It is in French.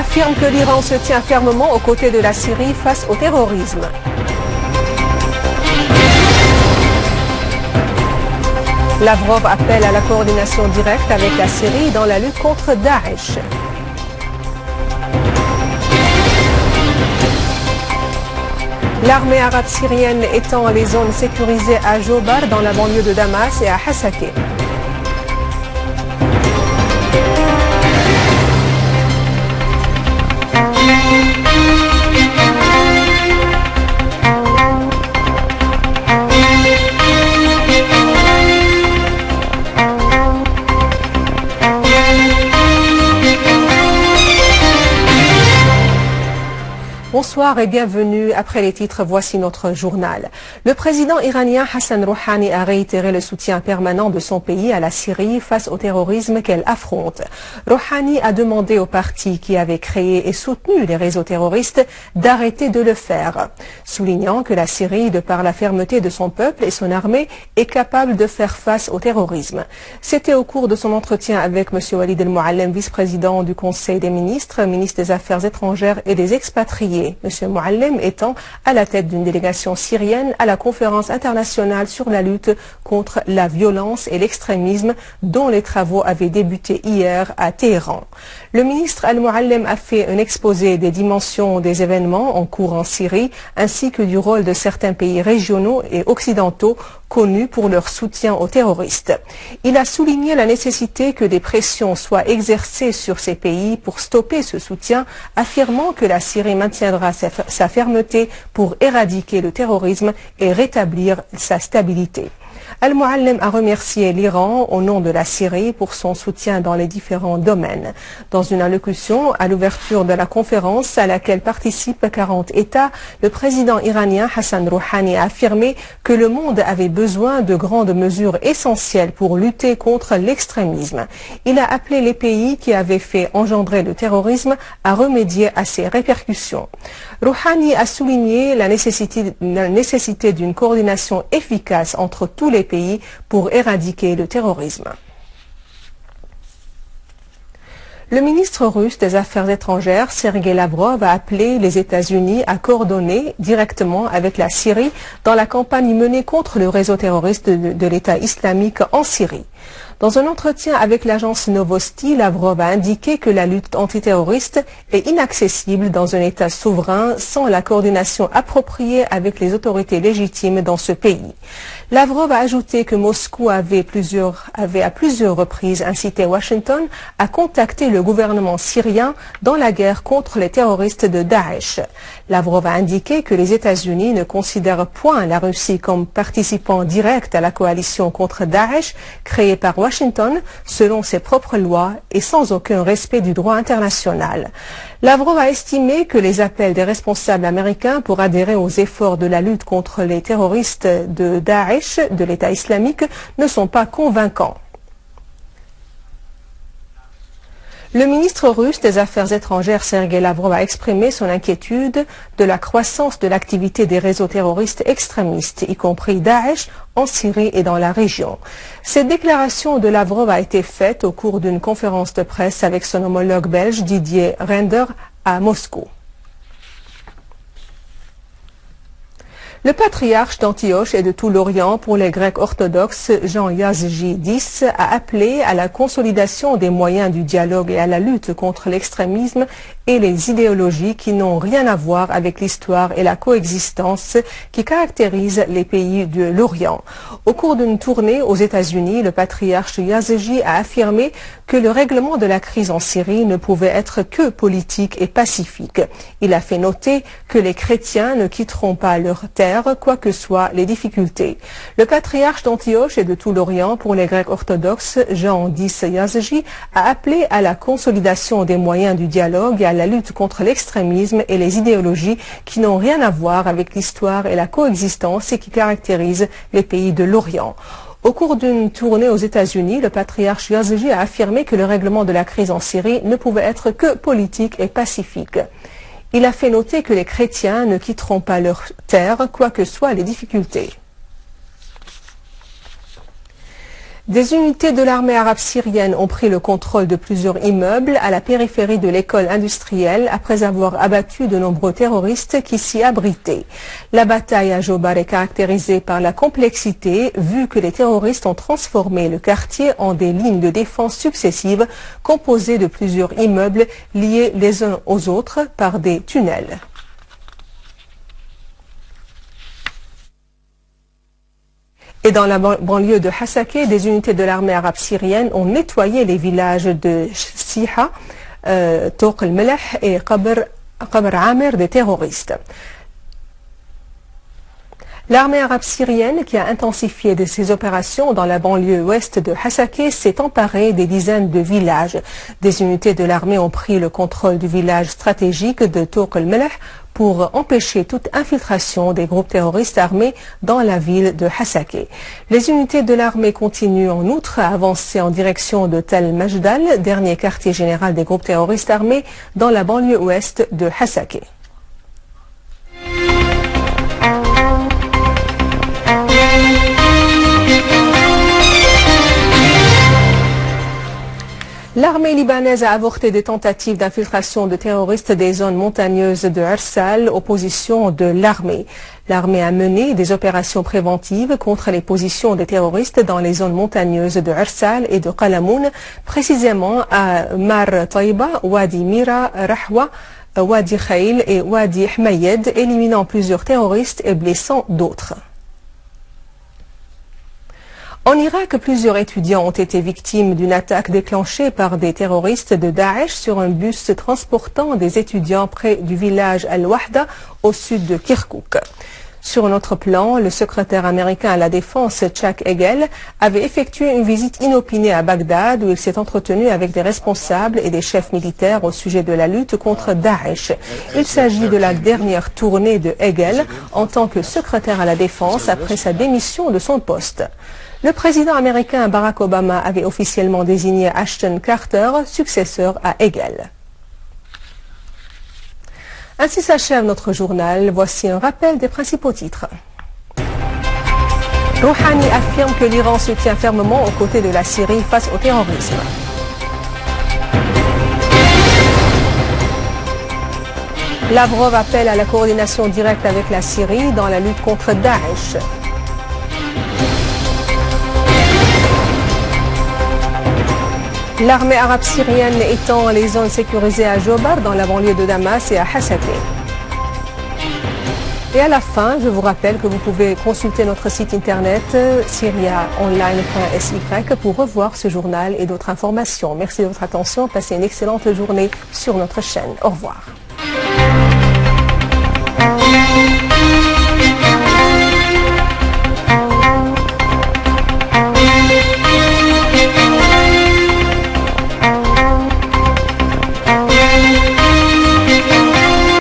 affirme que l'Iran se tient fermement aux côtés de la Syrie face au terrorisme. Lavrov appelle à la coordination directe avec la Syrie dans la lutte contre Daesh. L'armée arabe syrienne étend les zones sécurisées à Jobar dans la banlieue de Damas et à Hasakeh. Bonsoir et bienvenue. Après les titres, voici notre journal. Le président iranien Hassan Rouhani a réitéré le soutien permanent de son pays à la Syrie face au terrorisme qu'elle affronte. Rouhani a demandé aux partis qui avaient créé et soutenu les réseaux terroristes d'arrêter de le faire, soulignant que la Syrie, de par la fermeté de son peuple et son armée, est capable de faire face au terrorisme. C'était au cours de son entretien avec M. Walid El-Mouallem, vice-président du Conseil des ministres, ministre des Affaires étrangères et des expatriés. M. Mouallem étant à la tête d'une délégation syrienne à la conférence internationale sur la lutte contre la violence et l'extrémisme dont les travaux avaient débuté hier à Téhéran. Le ministre Al-Mouallem a fait un exposé des dimensions des événements en cours en Syrie ainsi que du rôle de certains pays régionaux et occidentaux connus pour leur soutien aux terroristes. Il a souligné la nécessité que des pressions soient exercées sur ces pays pour stopper ce soutien, affirmant que la Syrie maintiendra sa fermeté pour éradiquer le terrorisme et rétablir sa stabilité. Al-Mouallem a remercié l'Iran au nom de la Syrie pour son soutien dans les différents domaines. Dans une allocution à l'ouverture de la conférence à laquelle participent 40 États, le président iranien Hassan Rouhani a affirmé que le monde avait besoin de grandes mesures essentielles pour lutter contre l'extrémisme. Il a appelé les pays qui avaient fait engendrer le terrorisme à remédier à ses répercussions. Rouhani a souligné la nécessité d'une coordination efficace entre tous les pays pour éradiquer le terrorisme. Le ministre russe des Affaires étrangères, Sergei Lavrov, a appelé les États-Unis à coordonner directement avec la Syrie dans la campagne menée contre le réseau terroriste de l'État islamique en Syrie. Dans un entretien avec l'agence Novosti, Lavrov a indiqué que la lutte antiterroriste est inaccessible dans un État souverain sans la coordination appropriée avec les autorités légitimes dans ce pays. Lavrov a ajouté que Moscou avait à plusieurs reprises incité Washington à contacter le gouvernement syrien dans la guerre contre les terroristes de Daesh. Lavrov a indiqué que les États-Unis ne considèrent point la Russie comme participant direct à la coalition contre Daesh créée par Washington selon ses propres lois et sans aucun respect du droit international. Lavrov a estimé que les appels des responsables américains pour adhérer aux efforts de la lutte contre les terroristes de Daesh, de l'État islamique, ne sont pas convaincants. Le ministre russe des Affaires étrangères Sergei Lavrov a exprimé son inquiétude de la croissance de l'activité des réseaux terroristes extrémistes, y compris Daesh, en Syrie et dans la région. Cette déclaration de Lavrov a été faite au cours d'une conférence de presse avec son homologue belge Didier Reynders à Moscou. Le patriarche d'Antioche et de tout l'Orient pour les Grecs orthodoxes, Jean Yazgi X, a appelé à la consolidation des moyens du dialogue et à la lutte contre l'extrémisme et les idéologies qui n'ont rien à voir avec l'histoire et la coexistence qui caractérisent les pays de l'Orient. Au cours d'une tournée aux États-Unis, le patriarche Yazgi a affirmé que le règlement de la crise en Syrie ne pouvait être que politique et pacifique. Il a fait noter que les chrétiens ne quitteront pas leur terre quoi que soient les difficultés. Le patriarche d'Antioche et de tout l'Orient pour les Grecs orthodoxes, Jean X Yazgi, a appelé à la consolidation des moyens du dialogue et à la lutte contre l'extrémisme et les idéologies qui n'ont rien à voir avec l'histoire et la coexistence et qui caractérisent les pays de l'Orient. Au cours d'une tournée aux États-Unis, le patriarche Yazgi a affirmé que le règlement de la crise en Syrie ne pouvait être que politique et pacifique. Il a fait noter que les chrétiens ne quitteront pas leur terre, quoi que soient les difficultés. Des unités de l'armée arabe syrienne ont pris le contrôle de plusieurs immeubles à la périphérie de l'école industrielle après avoir abattu de nombreux terroristes qui s'y abritaient. La bataille à Jobar est caractérisée par la complexité vu que les terroristes ont transformé le quartier en des lignes de défense successives composées de plusieurs immeubles liés les uns aux autres par des tunnels. Et dans la banlieue de Hasakeh, des unités de l'armée arabe syrienne ont nettoyé les villages de Siha, Touq el-Melh et Qabr Amer des terroristes. L'armée arabe syrienne, qui a intensifié ses opérations dans la banlieue ouest de Hasakeh, s'est emparée des dizaines de villages. Des unités de l'armée ont pris le contrôle du village stratégique de Touq el-Melh pour empêcher toute infiltration des groupes terroristes armés dans la ville de Hasakeh. Les unités de l'armée continuent en outre à avancer en direction de Tel Majdal, dernier quartier général des groupes terroristes armés dans la banlieue ouest de Hasakeh. L'armée libanaise a avorté des tentatives d'infiltration de terroristes des zones montagneuses de Arsal aux positions de l'armée. L'armée a mené des opérations préventives contre les positions des terroristes dans les zones montagneuses de Arsal et de Qalamoun, précisément à Mar Taiba, Wadi Mira, Rahwa, Wadi Khail et Wadi Hmayed, éliminant plusieurs terroristes et blessant d'autres. En Irak, plusieurs étudiants ont été victimes d'une attaque déclenchée par des terroristes de Daesh sur un bus transportant des étudiants près du village Al-Wahda au sud de Kirkouk. Sur un autre plan, le secrétaire américain à la défense, Chuck Hagel, avait effectué une visite inopinée à Bagdad où il s'est entretenu avec des responsables et des chefs militaires au sujet de la lutte contre Daesh. Il s'agit de la dernière tournée de Hagel en tant que secrétaire à la défense après sa démission de son poste. Le président américain Barack Obama avait officiellement désigné Ashton Carter successeur à Hagel. Ainsi s'achève notre journal. Voici un rappel des principaux titres. Rouhani affirme que l'Iran se tient fermement aux côtés de la Syrie face au terrorisme. Lavrov appelle à la coordination directe avec la Syrie dans la lutte contre Daesh. L'armée arabe syrienne étend les zones sécurisées à Jobar, dans la banlieue de Damas et à Hasakeh. Et à la fin, je vous rappelle que vous pouvez consulter notre site internet syriaonline.sy pour revoir ce journal et d'autres informations. Merci de votre attention. Passez une excellente journée sur notre chaîne. Au revoir.